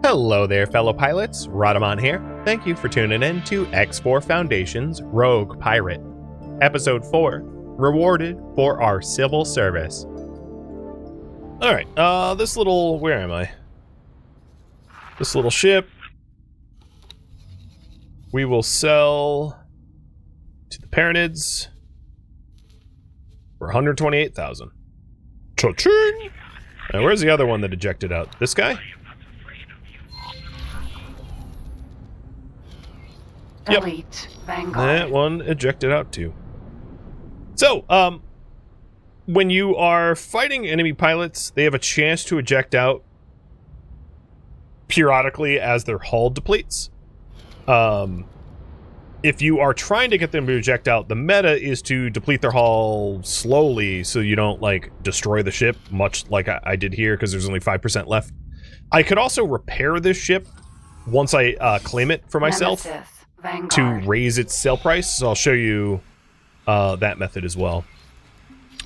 Hello there, fellow pilots. Rhadamant here. Thank you for tuning in to X4 Foundation's Rogue Pirate. Episode 4, Rewarded for Our Civil Service. Alright, this little... where am I? This little ship. We will sell to the Paranids for 128,000. Cha-ching! Now, where's the other one that ejected out? This guy? Yep. Elite Vanguard. That one ejected out too. So, when you are fighting enemy pilots, they have a chance to eject out periodically as their hull depletes. If you are trying to get them to eject out, the meta is to deplete their hull slowly so you don't, like, destroy the ship, much like I did here, because there's only 5% left. I could also repair this ship once I claim it for myself. Nemesis. To raise its sale price, so I'll show you that method as well.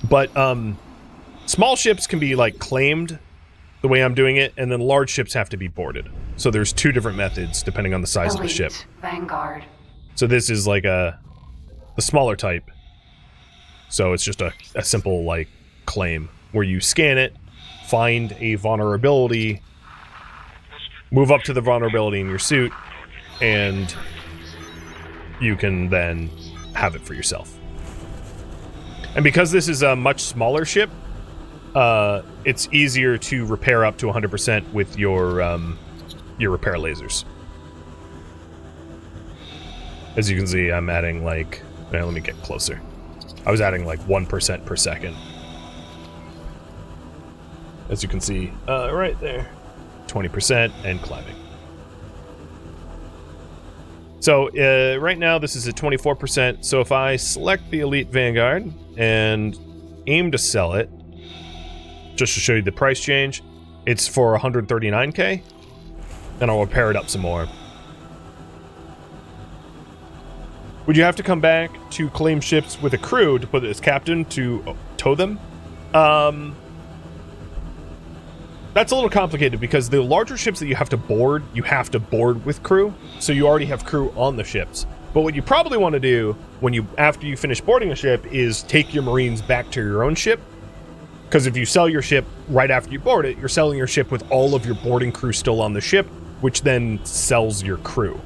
But small ships can be like claimed the way I'm doing it, and then large ships have to be boarded. So there's two different methods depending on the size of the ship. Vanguard. So this is like the smaller type. So it's just a simple like claim where you scan it, find a vulnerability, move up to the vulnerability in your suit, and you can then have it for yourself. And because this is a much smaller ship, it's easier to repair up to 100% with your repair lasers. As you can see, I'm adding like... let me get closer. I was adding like 1% per second. As you can see, right there. 20% and climbing. So, right now this is at 24%, so if I select the Elite Vanguard and aim to sell it, just to show you the price change, it's for 139k, and I'll repair it up some more. Would you have to come back to claim ships with a crew to put it as captain to tow them? That's a little complicated because the larger ships that you have to board with crew, so you already have crew on the ships. But what you probably want to do after you finish boarding a ship is take your Marines back to your own ship. Because if you sell your ship right after you board it, you're selling your ship with all of your boarding crew still on the ship, which then sells your crew.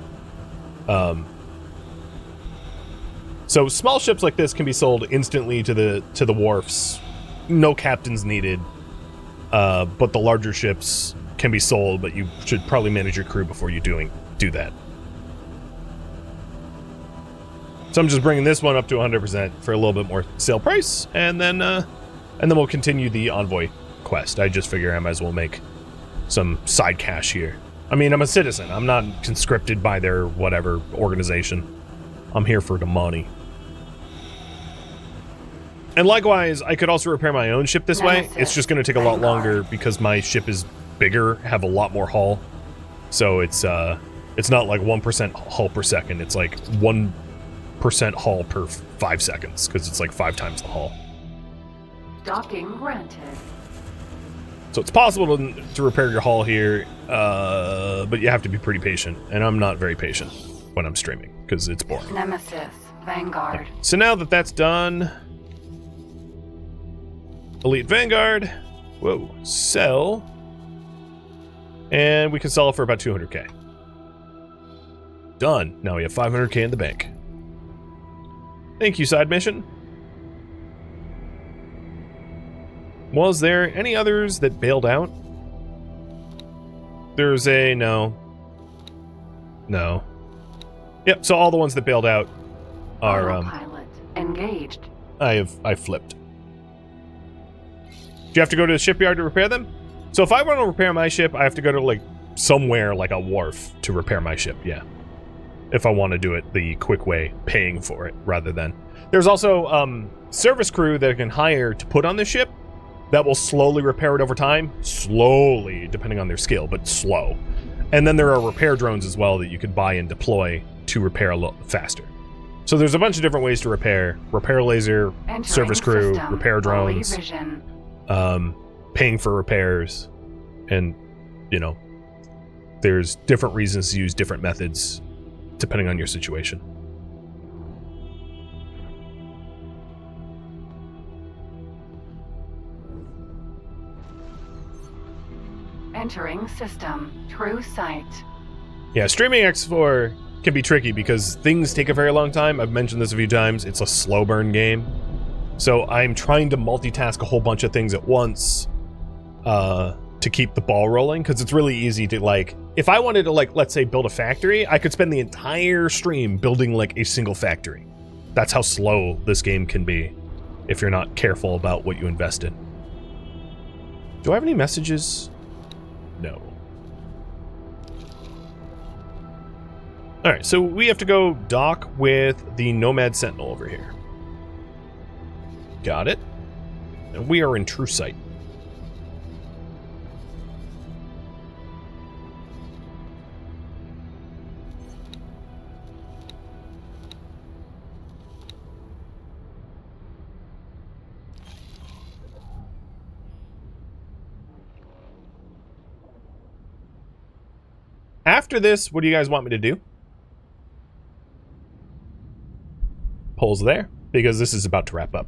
So small ships like this can be sold instantly to the wharfs. No captains needed. But the larger ships can be sold, but you should probably manage your crew before you do that. So I'm just bringing this one up to 100% for a little bit more sale price, and then we'll continue the Envoy quest. I just figure I might as well make some side cash here. I mean, I'm a citizen. I'm not conscripted by their whatever organization. I'm here for the money. And likewise, I could also repair my own ship this way. It's just going to take a lot longer because my ship is bigger, have a lot more hull. So it's not like 1% hull per second. It's like 1% hull per 5 seconds because it's like 5 times the hull. Docking granted. So it's possible to repair your hull here, but you have to be pretty patient. And I'm not very patient when I'm streaming because it's boring. Nemesis Vanguard. Okay. So now that that's done... Elite Vanguard, whoa, sell, and we can sell it for about 200k. Done. Now we have 500k in the bank. Thank you, side mission. Was there any others that bailed out? There's a no. Yep. So all the ones that bailed out are pilot engaged. I flipped. Do you have to go to the shipyard to repair them? So if I want to repair my ship, I have to go to like somewhere like a wharf to repair my ship, yeah. If I want to do it the quick way, paying for it rather than... There's also service crew that I can hire to put on the ship that will slowly repair it over time. Slowly, depending on their skill, but slow. And then there are repair drones as well that you could buy and deploy to repair a little faster. So there's a bunch of different ways to repair. Repair laser, service crew, repair drones. Paying for repairs, and, you know, There's different reasons to use different methods depending on your situation. Entering system. True sight. Yeah, streaming X4 can be tricky because things take a very long time. I've mentioned this a few times. It's a slow burn game. So I'm trying to multitask a whole bunch of things at once to keep the ball rolling, because it's really easy to, like, if I wanted to, like, let's say build a factory, I could spend the entire stream building like a single factory. That's how slow this game can be if you're not careful about what you invest in. Do I have any messages? No. Alright, so we have to go dock with the Nomad Sentinel over here. Got it. And we are in true sight. After this, what do you guys want me to do? Polls there, because this is about to wrap up.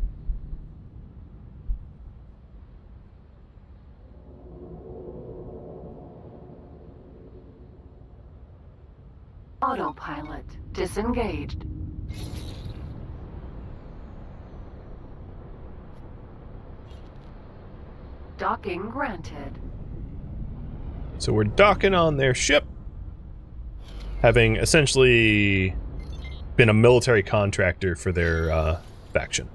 Autopilot disengaged. Docking granted. So we're docking on their ship, having essentially been a military contractor for their faction.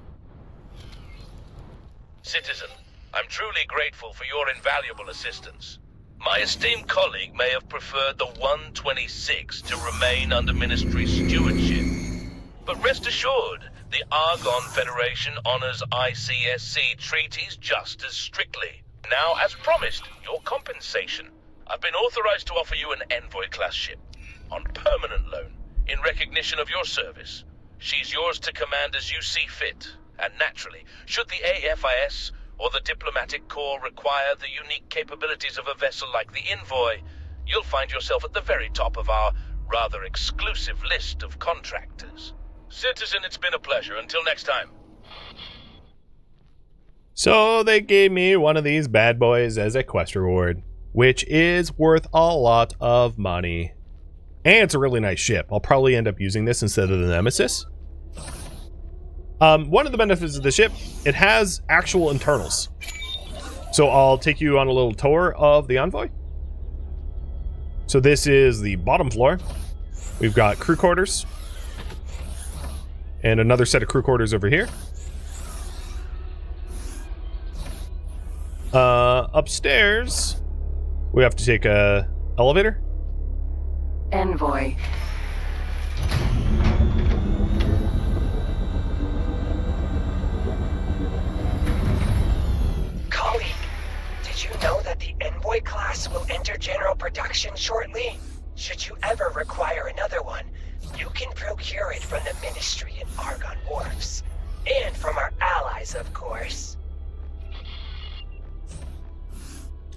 Citizen, I'm truly grateful for your invaluable assistance. My esteemed colleague may have preferred the 126 to remain under Ministry stewardship. But rest assured, the Argon Federation honors ICSC treaties just as strictly. Now, as promised, your compensation. I've been authorized to offer you an Envoy-class ship, on permanent loan, in recognition of your service. She's yours to command as you see fit, and naturally, should the AFIS or the Diplomatic Corps require the unique capabilities of a vessel like the Envoy, you'll find yourself at the very top of our rather exclusive list of contractors. Citizen, it's been a pleasure. Until next time. So they gave me one of these bad boys as a quest reward, which is worth a lot of money. And it's a really nice ship. I'll probably end up using this instead of the Nemesis. One of the benefits of the ship, it has actual internals. So I'll take you on a little tour of the Envoy. So this is the bottom floor. We've got crew quarters. And another set of crew quarters over here. Upstairs, we have to take a elevator. Envoy. Colleague, did you know that the Envoy class will enter general production shortly? Should you ever require another one, you can procure it from the Ministry in Argon Wharfs. And from our allies, of course.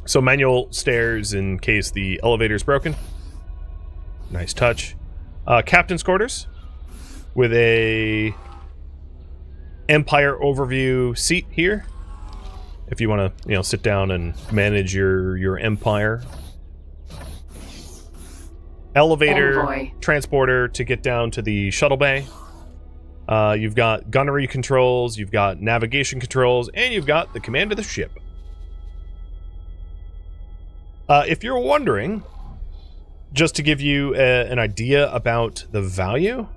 So manual stairs in case the elevator's broken. Nice touch. Captain's quarters with a Empire overview seat here. If you want to, sit down and manage your Empire. Elevator, Envoy. transporter to get down to the shuttle bay. You've got gunnery controls, you've got navigation controls, and you've got the command of the ship. If you're wondering, just to give you an idea about the value,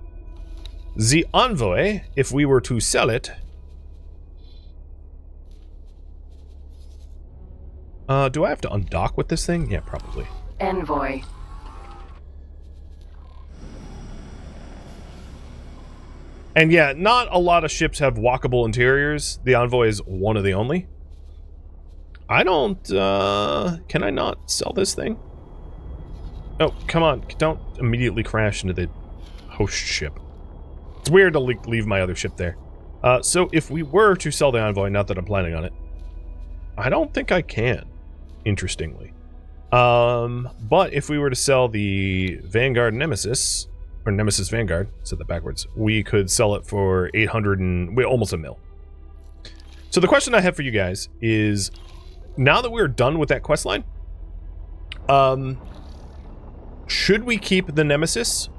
the Envoy, if we were to sell it, do I have to undock with this thing? Yeah, probably. Envoy. And yeah, not a lot of ships have walkable interiors. The Envoy is one of the only. I don't, can I not sell this thing? Oh, come on, don't immediately crash into the host ship. It's weird to leave my other ship there. So if we were to sell the Envoy, not that I'm planning on it, I don't think I can, interestingly. But if we were to sell the Vanguard Nemesis, or Nemesis Vanguard, said that backwards, we could sell it for 800 and almost $1 million. So the question I have for you guys is, now that we're done with that quest line, should we keep the Nemesis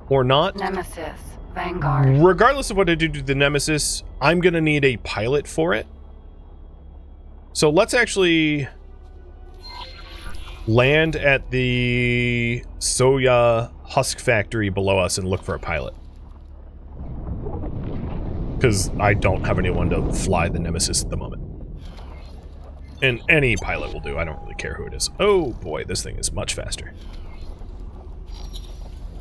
or not? Nemesis, Vanguard. Regardless of what I do to the Nemesis, I'm gonna need a pilot for it. So let's actually land at the soya husk factory below us and look for a pilot. Because I don't have anyone to fly the Nemesis at the moment. And any pilot will do, I don't really care who it is. Oh boy, this thing is much faster.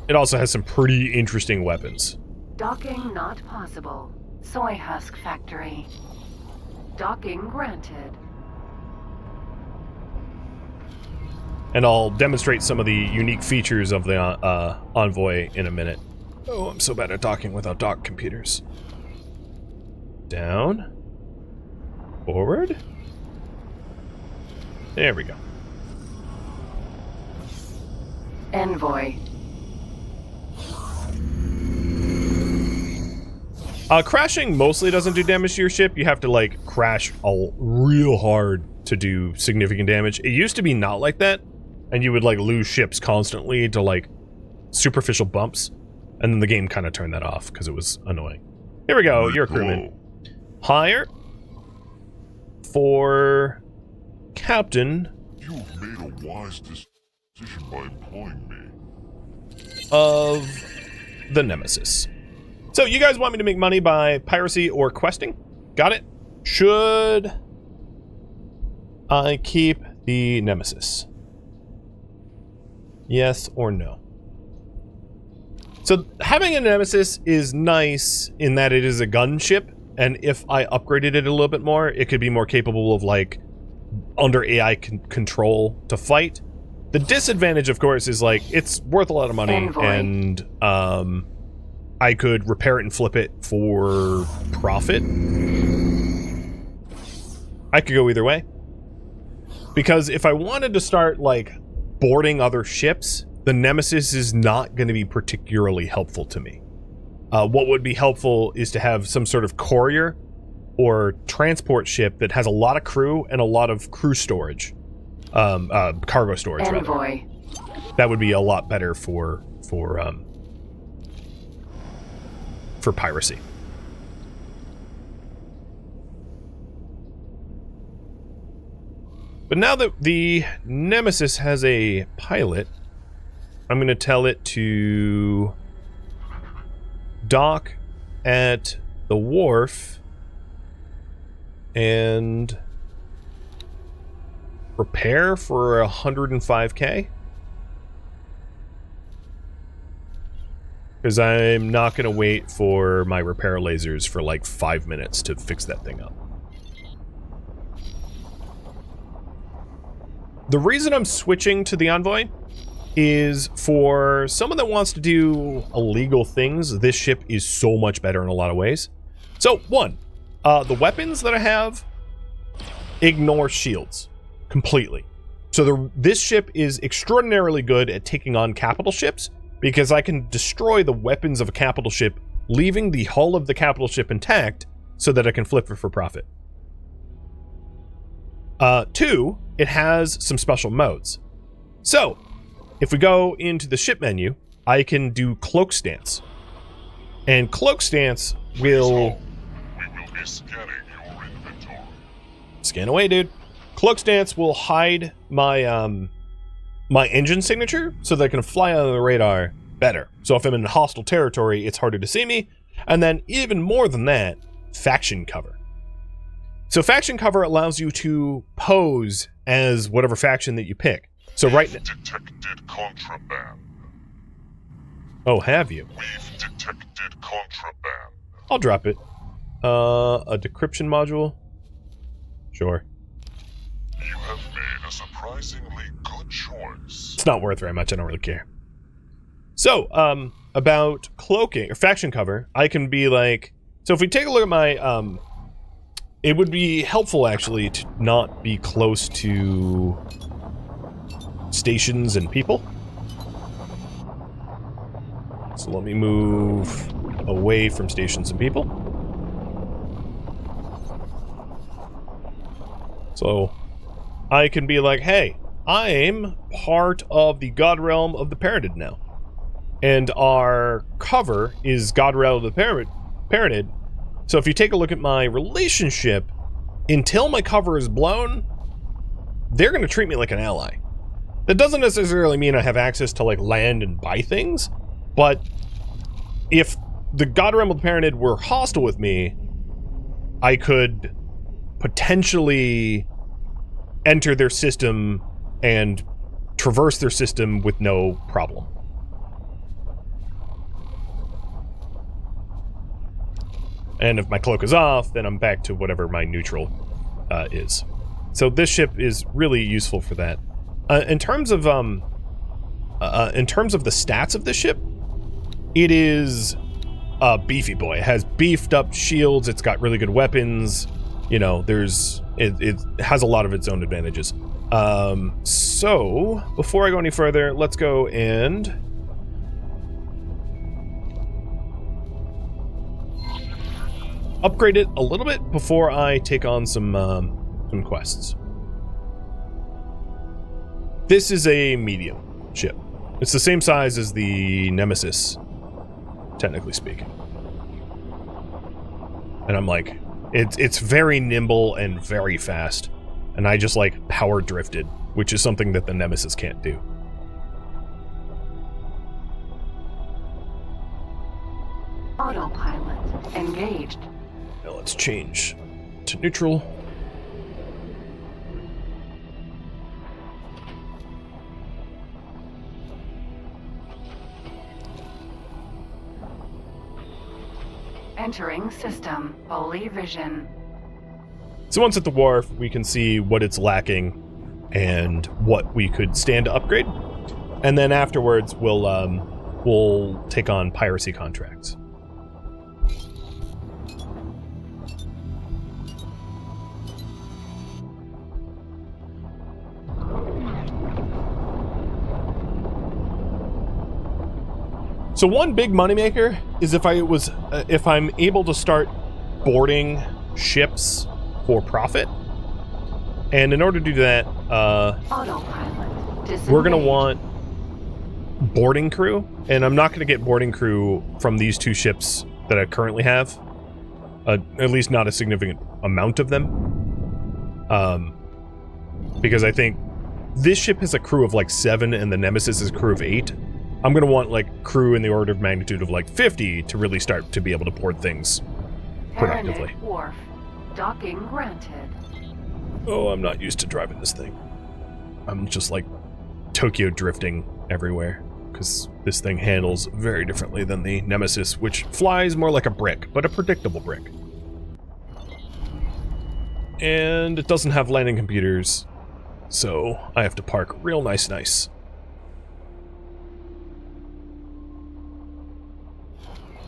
It also has some pretty interesting weapons. Docking not possible. Soy husk factory. Docking granted. And I'll demonstrate some of the unique features of the Envoy in a minute. Oh, I'm so bad at docking without dock computers. Down. Forward. There we go. Envoy. Crashing mostly doesn't do damage to your ship. You have to, like, crash real hard to do significant damage. It used to be not like that, and you would, like, lose ships constantly to, like, superficial bumps, and then the game kind of turned that off because it was annoying. Here we go. You're a crewman. Hire for captain. You've made a wise decision by employing me. Of the Nemesis. So you guys want me to make money by piracy or questing? Got it. Should I keep the Nemesis? Yes or no? So having a Nemesis is nice in that it is a gunship, and if I upgraded it a little bit more, it could be more capable of, like, under AI control to fight. The disadvantage, of course, is, like, it's worth a lot of money, Envoy. and I could repair it and flip it for profit. I could go either way. Because if I wanted to start, like, boarding other ships, the Nemesis is not going to be particularly helpful to me. What would be helpful is to have some sort of courier or transport ship that has a lot of crew and a lot of crew storage. Cargo storage, Envoy. rather. That would be a lot better for piracy. But now that the Nemesis has a pilot, I'm going to tell it to dock at the wharf and repair for 105K. Because I'm not going to wait for my repair lasers for like 5 minutes to fix that thing up. The reason I'm switching to the Envoy is for someone that wants to do illegal things, this ship is so much better in a lot of ways. So, one, the weapons that I have ignore shields completely. So this ship is extraordinarily good at taking on capital ships, because I can destroy the weapons of a capital ship, leaving the hull of the capital ship intact so that I can flip it for profit. Two, it has some special modes. So, if we go into the ship menu, I can do cloak stance. And cloak stance will... We will be scanning your inventory. Scan away, dude. Cloak stance will hide my, my engine signature so that I can fly on the radar better. So if I'm in hostile territory, it's harder to see me. And then even more than that, faction cover. So faction cover allows you to pose as whatever faction that you pick. So right now... Detected contraband. Oh, have you? We've detected contraband. I'll drop it. A decryption module? Sure. You have made a surprisingly good choice. It's not worth very much, I don't really care. So, about cloaking, or faction cover, I can be like... So if we take a look at my, it would be helpful, actually, to not be close to stations and people. So let me move away from stations and people. So I can be like, hey, I'm part of the God Realm of the Parented now. And our cover is God Realm of the Parented. So if you take a look at my relationship, until my cover is blown, they're going to treat me like an ally. That doesn't necessarily mean I have access to like land and buy things, but if the God Realm of the Parented were hostile with me, I could potentially enter their system and traverse their system with no problem. And if my cloak is off, then I'm back to whatever my neutral is. So this ship is really useful for that. In terms of the stats of this ship, it is a beefy boy. It has beefed up shields. It's got really good weapons. You know, it has a lot of its own advantages. So before I go any further, let's go and upgrade it a little bit before I take on some quests. This is a medium ship. It's the same size as the Nemesis, technically speaking. And I'm like, it's very nimble and very fast. And I just like power drifted, which is something that the Nemesis can't do. Autopilot engaged. Now let's change to neutral. Entering system. Holy vision. So once at the wharf, we can see what it's lacking and what we could stand to upgrade. And then afterwards, we'll take on piracy contracts. So one big moneymaker is if I'm able to start boarding ships for profit. And in order to do that, we're going to want boarding crew. And I'm not going to get boarding crew from these two ships that I currently have. At least not a significant amount of them. Because I think this ship has a crew of like 7 and the Nemesis is a crew of 8. I'm going to want like crew in the order of magnitude of like 50 to really start to be able to port things productively. Wharf. Docking granted. Oh, I'm not used to driving this thing. I'm just like Tokyo drifting everywhere because this thing handles very differently than the Nemesis, which flies more like a brick, but a predictable brick. And it doesn't have landing computers, so I have to park real nice.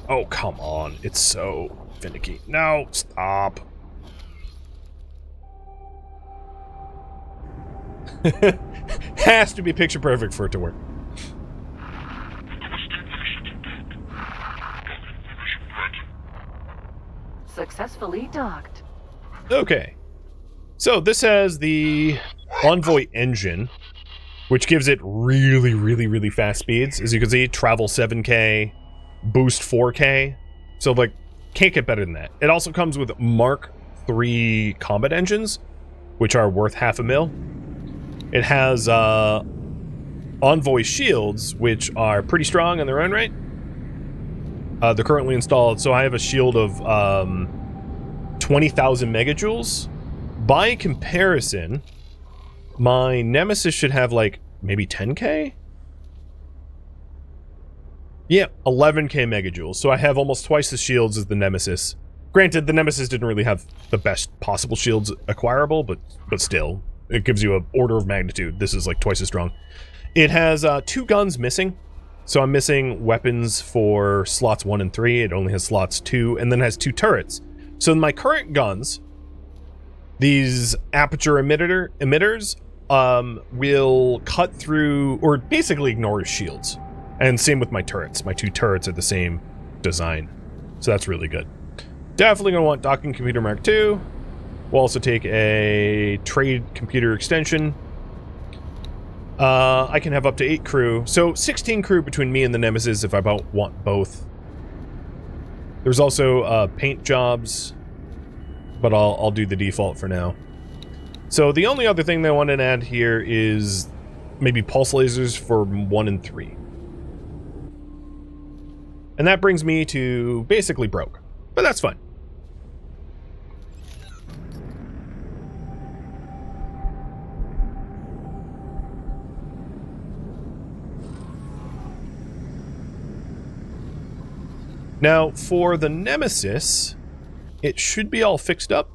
Oh, come on. It's so finicky. No, stop. Has to be picture perfect for it to work. Successfully docked. Okay. So this has the Envoy engine, which gives it really fast speeds. As you can see, travel 7K. Boost 4K, so like can't get better than that. It also comes with Mark III combat engines, which are worth $500,000. It has Envoy shields, which are pretty strong in their own right. They're currently installed, so I have a shield of 20,000 megajoules. By comparison, my Nemesis should have like maybe 10K. Yeah, 11K megajoules. So I have almost twice the shields as the Nemesis. Granted, the Nemesis didn't really have the best possible shields acquirable, but still, it gives you an order of magnitude. This is like twice as strong. It has 2 guns missing. So I'm missing weapons for slots 1 and 3. It only has slots 2, and then has 2 turrets. So in my current guns, these aperture emitters will cut through, or basically ignore his shields. And same with my turrets. My 2 turrets are the same design. So that's really good. Definitely going to want docking computer Mark II. We'll also take a trade computer extension. I can have up to 8 crew. So 16 crew between me and the Nemesis if I want both. There's also paint jobs, but I'll do the default for now. So the only other thing that I want to add here is maybe pulse lasers for 1 and 3. And that brings me to basically broke, but that's fine. Now, for the Nemesis, it should be all fixed up.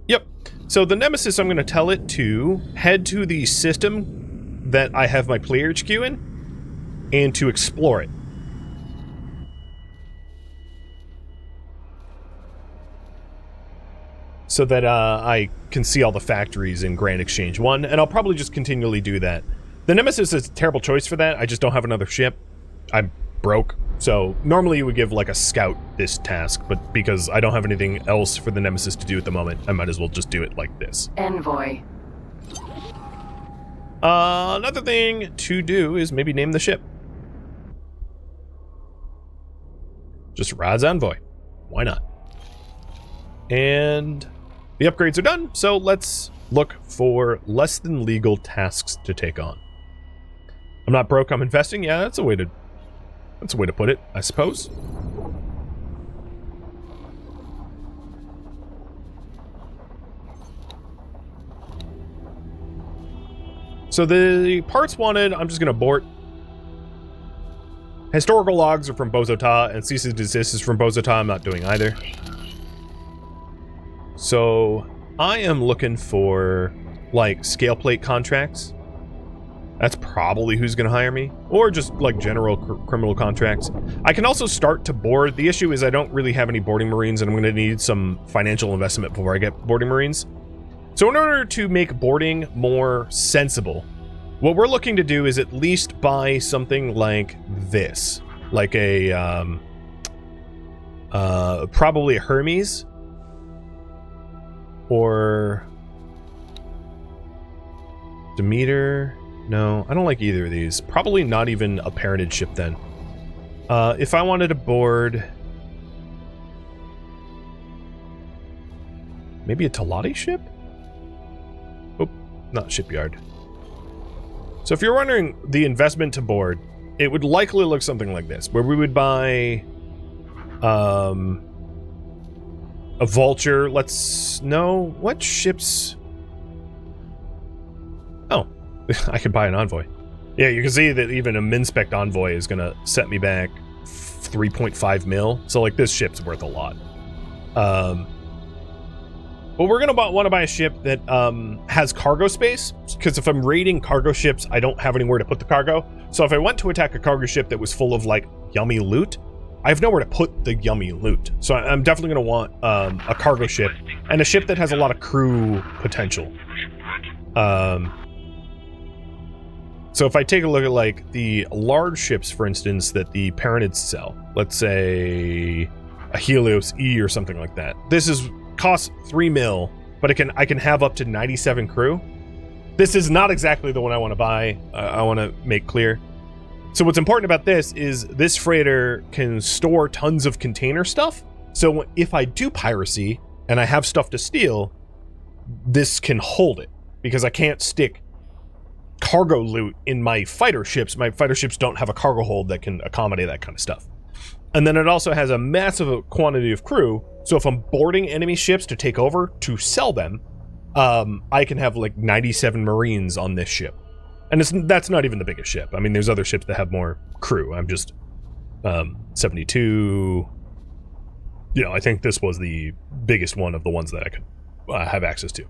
Yep. So the Nemesis, I'm going to tell it to head to the system that I have my player HQ in, and to explore it. So that I can see all the factories in Grand Exchange 1, and I'll probably just continually do that. The Nemesis is a terrible choice for that. I just don't have another ship. I'm broke. So normally you would give like a scout this task, but because I don't have anything else for the Nemesis to do at the moment, I might as well just do it like this. Envoy. Another thing to do is maybe name the ship. Just Rod's Envoy. Why not? And the upgrades are done, so let's look for less than legal tasks to take on. I'm not broke, I'm investing. Yeah, that's a way to put it, I suppose. So the parts wanted, I'm just going to abort. Historical logs are from Bozota, and cease and desist is from Bozota. I'm not doing either. So I am looking for, like, scale plate contracts. That's probably who's going to hire me. Or just, like, general criminal contracts. I can also start to board. The issue is I don't really have any boarding marines, and I'm going to need some financial investment before I get boarding marines. So in order to make boarding more sensible, what we're looking to do is at least buy something like this. Like a, probably a Hermes. Or Demeter. No, I don't like either of these. Probably not even a parentage ship then. If I wanted to board... maybe a Talati ship? Oh, not shipyard. So if you're wondering the investment to board, it would likely look something like this, where we would buy a Vulture. What ships? Oh, I could buy an Envoy. Yeah, you can see that even a min-spec Envoy is gonna set me back 3.5 mil. So like this ship's worth a lot. But we're gonna want to buy a ship that has cargo space, because if I'm raiding cargo ships, I don't have anywhere to put the cargo. So if I went to attack a cargo ship that was full of like yummy loot, I have nowhere to put the yummy loot. So I'm definitely gonna want a cargo ship and a ship that has a lot of crew potential. So if I take a look at like the large ships, for instance, that the Parentids sell, let's say a Helios E or something like that. This costs 3 mil, but I can have up to 97 crew. This is not exactly the one I want to buy. I want to make clear. So what's important about this is this freighter can store tons of container stuff. So if I do piracy and I have stuff to steal, this can hold it, because I can't stick cargo loot in my fighter ships. My fighter ships don't have a cargo hold that can accommodate that kind of stuff. And then it also has a massive quantity of crew. So if I'm boarding enemy ships to take over to sell them, I can have like 97 Marines on this ship. And that's not even the biggest ship. I mean, there's other ships that have more crew. I'm just 72. You know, I think this was the biggest one of the ones that I could have access to.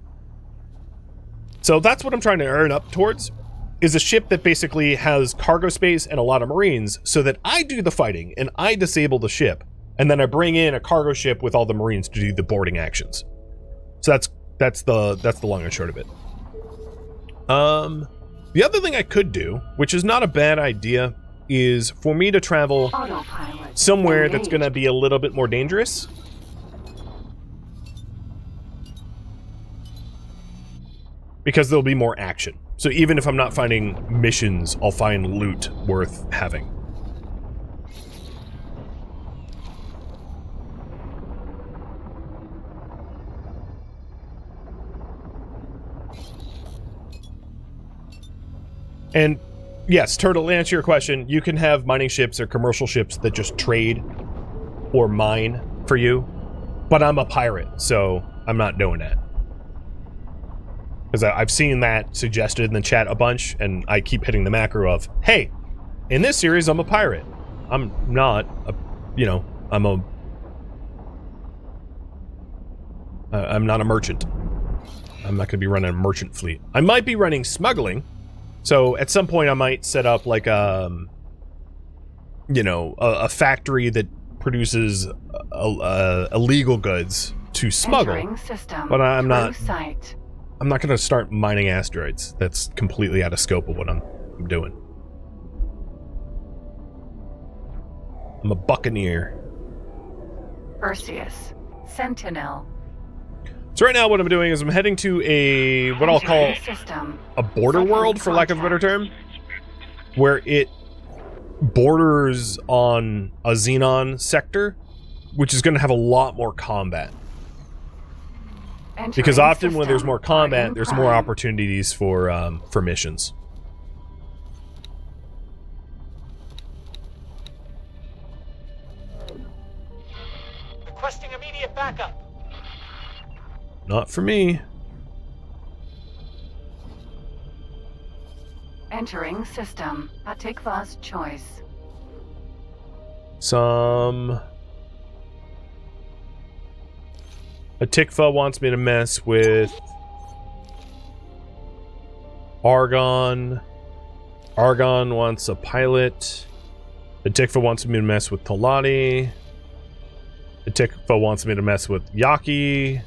So that's what I'm trying to earn up towards, is a ship that basically has cargo space and a lot of Marines, so that I do the fighting and I disable the ship, and then I bring in a cargo ship with all the Marines to do the boarding actions. So that's the long and short of it. The other thing I could do, which is not a bad idea, is for me to travel Autopilot somewhere that's engaged. going to be a little bit more dangerous. Because there'll be more action. So even if I'm not finding missions, I'll find loot worth having. And yes, Turtle, to answer your question, you can have mining ships or commercial ships that just trade or mine for you. But I'm a pirate, so I'm not doing that. Because I've seen that suggested in the chat a bunch, and I keep hitting the macro of, hey, in this series, I'm a pirate. I'm not a, I'm not a merchant. I'm not going to be running a merchant fleet. I might be running smuggling. So at some point I might set up like a factory that produces illegal goods to smuggle. Entering system. But I'm not. Through sight. I'm not going to start mining asteroids. That's completely out of scope of what I'm doing. I'm a buccaneer. Perseus. Sentinel. So right now what I'm doing is I'm heading to a, what I'll call Entering system. a border Second world, for lack of a better contact. term, where it borders on a Xenon sector, which is going to have a lot more combat. Entering Because often when there's system. more combat, Guardian there's more Prime. opportunities for missions. Requesting immediate backup. Not for me. Entering system. Atikva's choice. Atikva wants me to mess with Argon. Argon wants a pilot. Atikva wants me to mess with Tolati. Atikva wants me to mess with Yaki.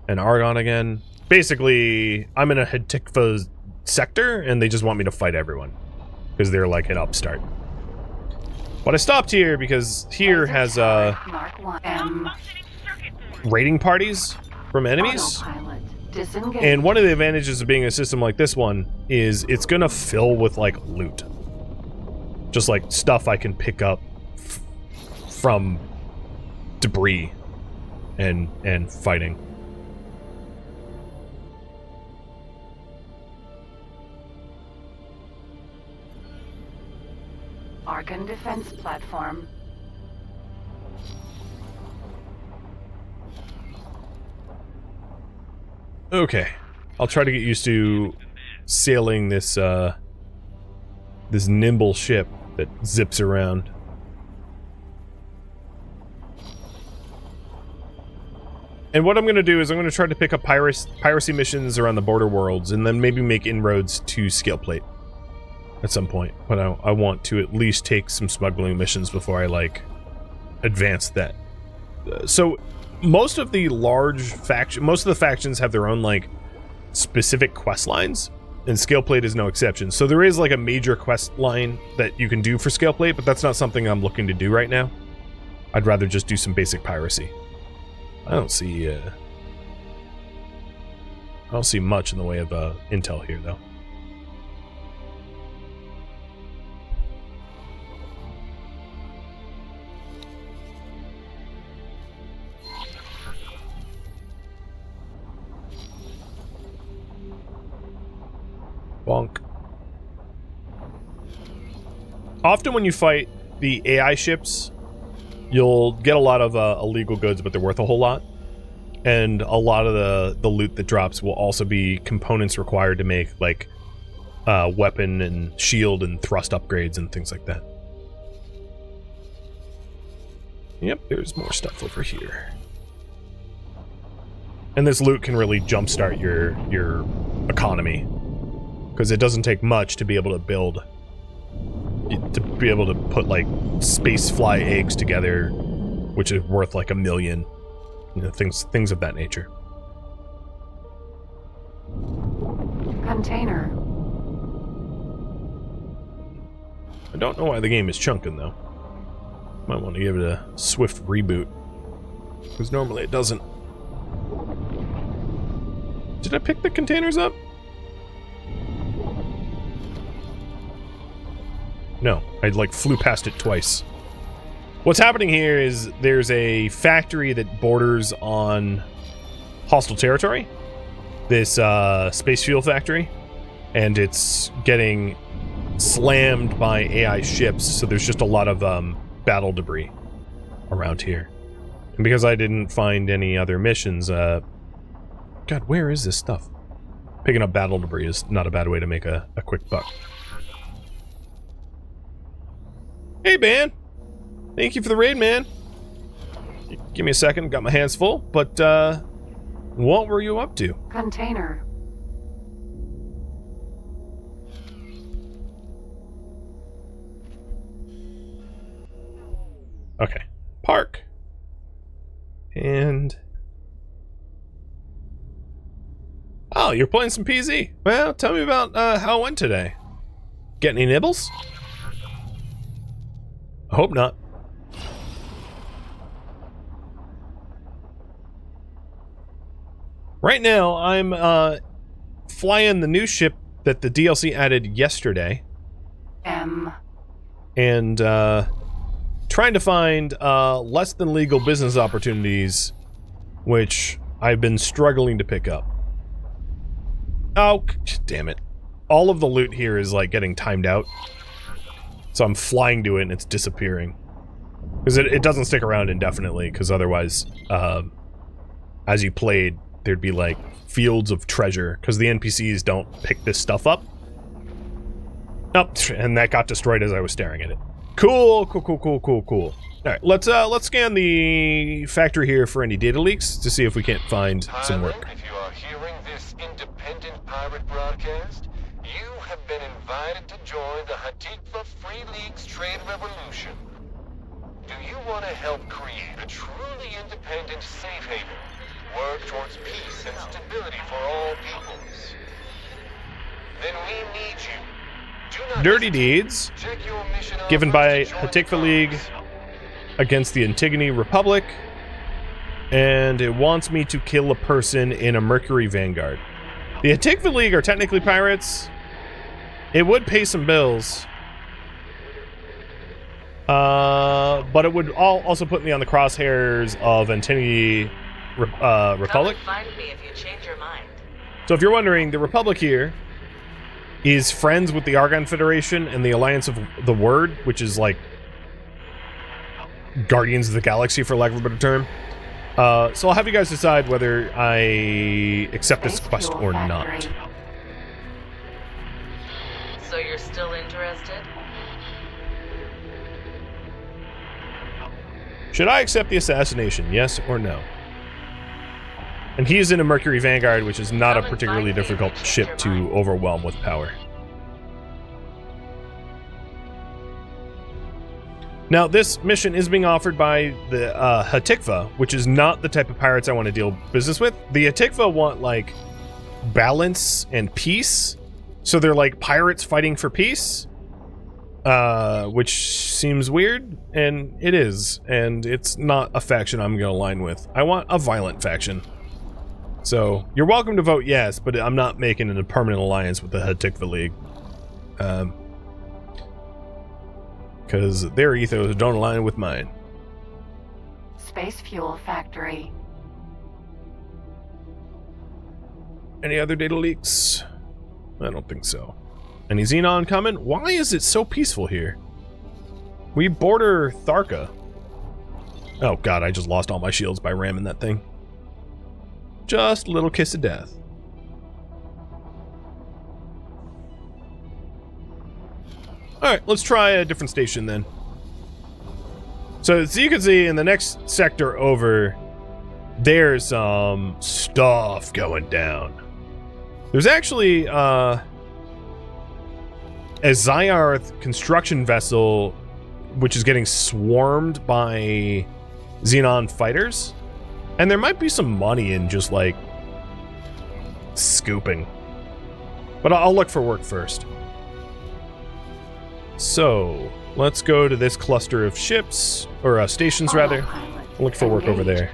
And Argon again. Basically, I'm in a Atikva sector, and they just want me to fight everyone. Because they're like an upstart. But I stopped here because here has Mark 1 M. raiding parties from enemies. Autopilot. Disengage. And one of the advantages of being a system like this one is it's gonna fill with like loot. Just like stuff I can pick up from debris and fighting. Argon defense platform. Okay, I'll try to get used to sailing this this nimble ship that zips around. And what I'm going to do is I'm going to try to pick up piracy missions around the border worlds, and then maybe make inroads to scale plate at some point. But I want to at least take some smuggling missions before I like advance that. So most of the factions have their own like specific quest lines, and Scaleplate is no exception. So there is like a major quest line that you can do for Scaleplate, but that's not something I'm looking to do right now. I'd rather just do some basic piracy. I don't see much in the way of intel here though. Bonk. Often when you fight the AI ships, you'll get a lot of illegal goods, but they're worth a whole lot. And a lot of the loot that drops will also be components required to make, like, weapon and shield and thrust upgrades and things like that. Yep, there's more stuff over here. And this loot can really jumpstart your economy. Because it doesn't take much to be able to build, to be able to put like space fly eggs together, which is worth like 1 million, you know, things of that nature. Container. I don't know why the game is chunking, though. Might want to give it a swift reboot. Because normally it doesn't. Did I pick the containers up? No, I like flew past it twice. What's happening here is there's a factory that borders on hostile territory. This space fuel factory. And it's getting slammed by AI ships, so there's just a lot of battle debris around here. And because I didn't find any other missions, God, where is this stuff? Picking up battle debris is not a bad way to make a quick buck. Hey, man! Thank you for the raid, man! Give me a second, got my hands full, but, what were you up to? Container. Okay. Park. And... Oh, you're playing some PZ. Well, tell me about how it went today. Get any nibbles? I hope not. Right now, I'm flying the new ship that the DLC added yesterday. And trying to find less than legal business opportunities, which I've been struggling to pick up. Oh, damn it. All of the loot here is like getting timed out. So I'm flying to it and it's disappearing. Because it doesn't stick around indefinitely, because otherwise, as you played, there'd be like fields of treasure, because the NPCs don't pick this stuff up. Oh, and that got destroyed as I was staring at it. Cool, cool, cool, cool, cool, cool. Alright, let's scan the factory here for any data leaks to see if we can't find some work. If you are hearing this independent pirate broadcast, you have been invited to join the Hatikva Free League's trade revolution. Do you want to help create a truly independent safe haven? Work towards peace and stability for all peoples? Then we need you. Do not Dirty deeds check your mission given offers by to join the Hatikva League cause. against the Antigone Republic, and it wants me to kill a person in a Mercury Vanguard. The Hatikva League are technically pirates. It would pay some bills. But it would also put me on the crosshairs of Antigone Republic. Come and find me if you change your mind. So if you're wondering, the Republic here is friends with the Argon Federation and the Alliance of the Word, which is like Guardians of the Galaxy, for lack of a better term. So I'll have you guys decide whether I accept this quest or not. So you're still interested? Should I accept the assassination, yes or no? And he's in a Mercury Vanguard, which is not a particularly difficult ship to overwhelm with power. Now, this mission is being offered by the Hatikva, which is not the type of pirates I want to deal business with. The Hatikva want, like, balance and peace. So they're like pirates fighting for peace. Which seems weird, and it is. And it's not a faction I'm going to align with. I want a violent faction. So, you're welcome to vote yes, but I'm not making a permanent alliance with the Hatikva League. Because their ethos don't align with mine. Space fuel factory. Any other data leaks? I don't think so. Any Xenon coming? Why is it so peaceful here? We border Tharka. Oh god, I just lost all my shields by ramming that thing. Just a little kiss of death. Alright, let's try a different station then. So as you can see in the next sector over, there's some stuff going down. There's actually a Zyarth construction vessel which is getting swarmed by Xenon fighters. And there might be some money in just like scooping. But I'll look for work first. So, let's go to this cluster of ships, or stations rather. Autopilot Look for work over engaged. there.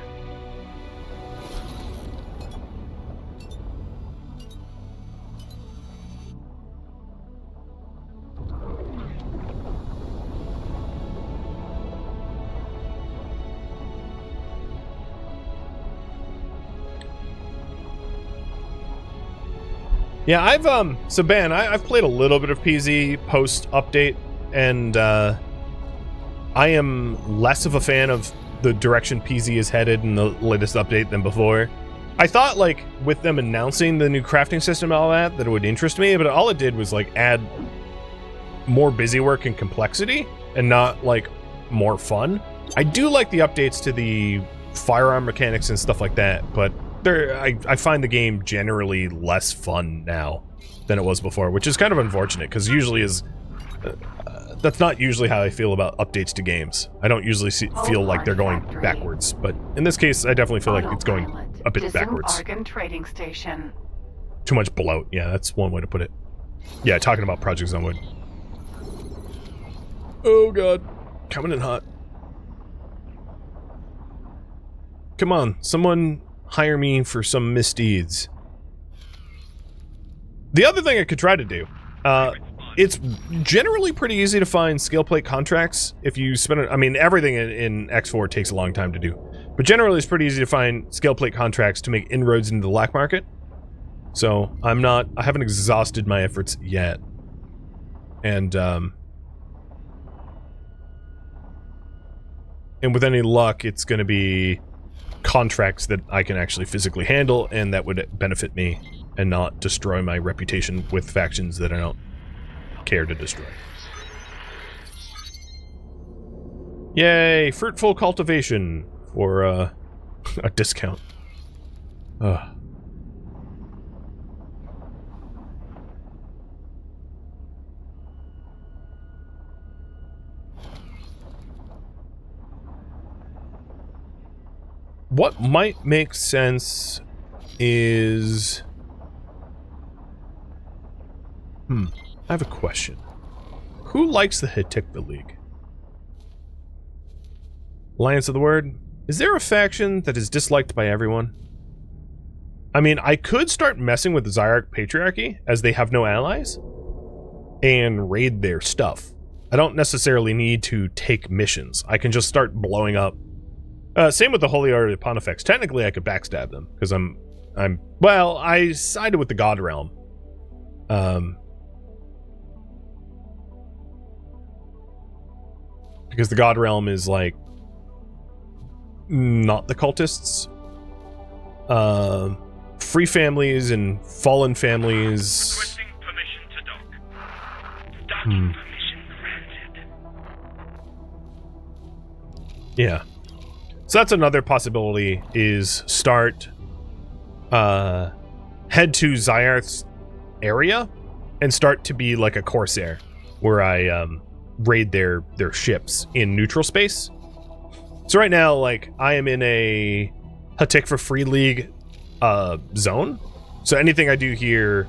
Yeah, so Ben, I've played a little bit of PZ post-update, and I am less of a fan of the direction PZ is headed in the latest update than before. I thought, like, with them announcing the new crafting system and all that it would interest me, but all it did was, like, add more busy work and complexity, and not, like, more fun. I do like the updates to the firearm mechanics and stuff like that, but I find the game generally less fun now than it was before, which is kind of unfortunate, because usually that's not usually how I feel about updates to games. I don't usually feel like they're going backwards, but in this case, I definitely feel like it's going a bit backwards. Argon trading station. Too much bloat. Yeah, that's one way to put it. Yeah, talking about Project Zomwood. Oh god, coming in hot. Come on, someone hire me for some misdeeds. The other thing I could try to do, it's generally pretty easy to find skill plate contracts if you spend it. I mean, everything in X4 takes a long time to do, but generally it's pretty easy to find skill plate contracts to make inroads into the black market. So I haven't exhausted my efforts yet. And with any luck, it's going to be contracts that I can actually physically handle and that would benefit me and not destroy my reputation with factions that I don't care to destroy. Yay! Fruitful cultivation for a discount. What might make sense is... I have a question. Who likes the Hatikva League? Alliance of the Word? Is there a faction that is disliked by everyone? I mean, I could start messing with the Zyark Patriarchy, as they have no allies, and raid their stuff. I don't necessarily need to take missions. I can just start blowing up. Same with the Holy Order of Pontifex. Technically, I could backstab them, because well, I sided with the God Realm. Because the God Realm is, like, not the cultists. Free families and fallen families. Requesting permission to dock. Docking permission granted. Yeah. So that's another possibility, is start, head to Zyarth's area and start to be like a Corsair, where I, raid their ships in neutral space. So right now, like, I am in a Hatikva Free League, zone. So anything I do here,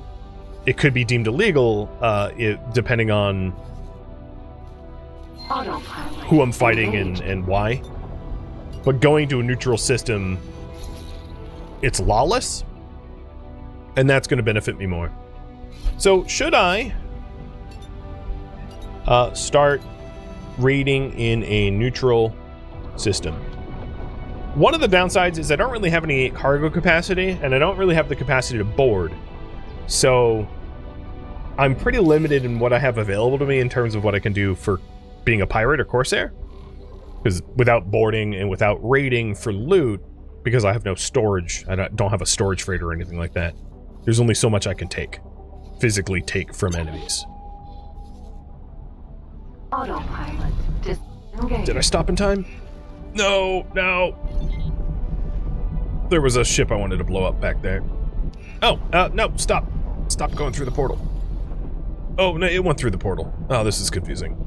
it could be deemed illegal, depending on Autopilot who I'm fighting engaged. and why. But going to a neutral system, it's lawless, and that's going to benefit me more. So should I start raiding in a neutral system? One of the downsides is I don't really have any cargo capacity, and I don't really have the capacity to board. So I'm pretty limited in what I have available to me in terms of what I can do for being a pirate or Corsair. Because without boarding and without raiding for loot, because I have no storage, I don't have a storage freighter or anything like that, there's only so much I can physically take from enemies. Autopilot disengaged. Did I stop in time? No. There was a ship I wanted to blow up back there. Oh, no, stop. Stop going through the portal. Oh, no, it went through the portal. Oh, this is confusing.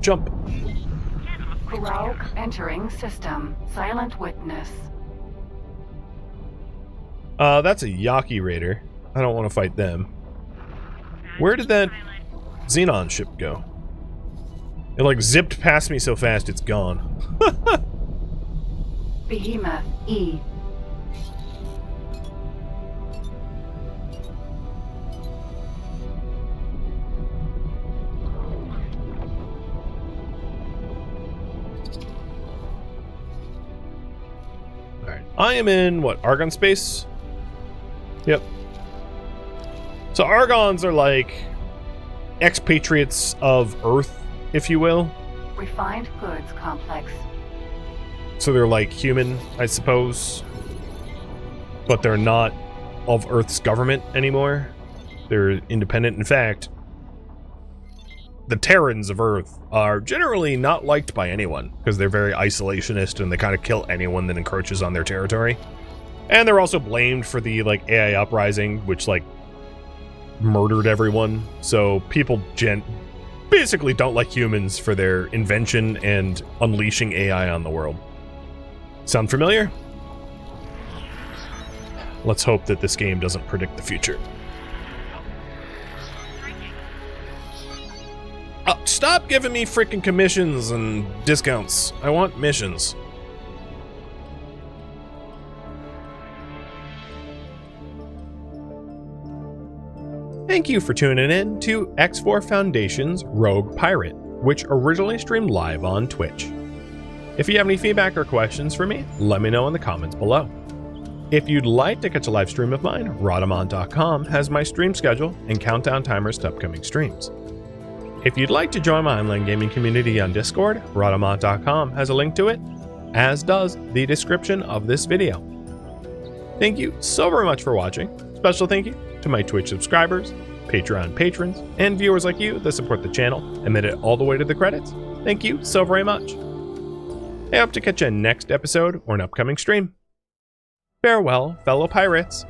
Jump. Rogue entering system. Silent witness. That's a Yaki Raider. I don't want to fight them. Where did that Xenon ship go? It like zipped past me so fast it's gone. Behemoth E. Alright. I am in, what, Argon space? Yep. So Argons are like expatriates of Earth, if you will. Refined goods complex. So they're like human, I suppose. But they're not of Earth's government anymore. They're independent. In fact, the Terrans of Earth are generally not liked by anyone because they're very isolationist and they kind of kill anyone that encroaches on their territory. And they're also blamed for the like AI uprising, which like murdered everyone. So people basically don't like humans for their invention and unleashing AI on the world. Sound familiar? Let's hope that this game doesn't predict the future. Stop giving me freaking commissions and discounts. I want missions. Thank you for tuning in to X4 Foundation's Rogue Pirate, which originally streamed live on Twitch. If you have any feedback or questions for me, let me know in the comments below. If you'd like to catch a live stream of mine, Rhadamant.com has my stream schedule and countdown timers to upcoming streams. If you'd like to join my online gaming community on Discord, Rhadamant.com has a link to it, as does the description of this video. Thank you so very much for watching. Special thank you to my Twitch subscribers, Patreon patrons, and viewers like you that support the channel and made it all the way to the credits. Thank you so very much. I hope to catch you next episode or an upcoming stream. Farewell, fellow pirates.